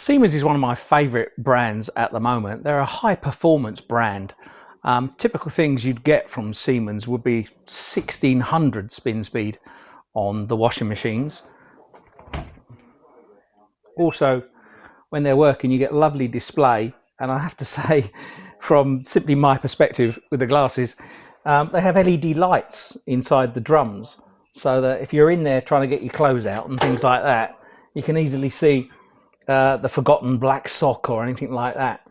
Siemens is one of my favourite brands at the moment. They're a high performance brand. Typical things you'd get from Siemens would be 1600 spin speed on the washing machines. Also, when they're working, you get lovely display, and I have to say, from simply my perspective with the glasses, they have LED lights inside the drums, so that if you're in there trying to get your clothes out and things like that, you can easily see the forgotten black sock or anything like that,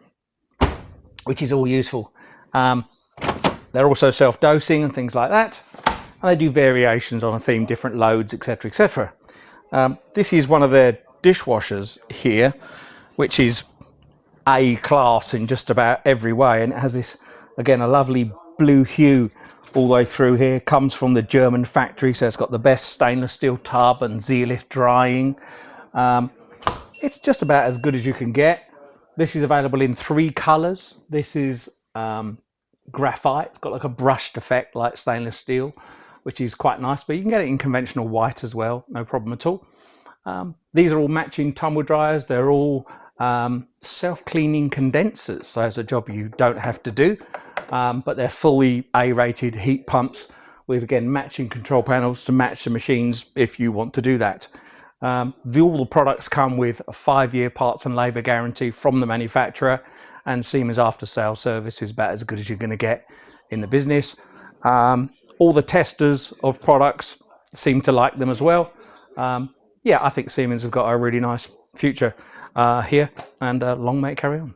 which is all useful. They're also self-dosing and things like that, and they do variations on a theme, different loads, etc, etc. This is one of their dishwashers here, which is A class in just about every way, and it has this, again, a lovely blue hue all the way through here. Comes from the German factory, so it's got the best stainless steel tub and Z-lift drying. It's just about as good as you can get. This is available in 3 colors. This is graphite. It's got like a brushed effect like stainless steel, which is quite nice, but you can get it in conventional white as well, no problem at all. These are all matching tumble dryers. They're all self-cleaning condensers, so it's a job you don't have to do, but they're fully A-rated heat pumps with, again, matching control panels to match the machines if you want to do that. All the products come with a 5-year parts and labour guarantee from the manufacturer, and Siemens after sales service is about as good as you're going to get in the business. All the testers of products seem to like them as well. Yeah, I think Siemens have got a really nice future here, and long may it carry on.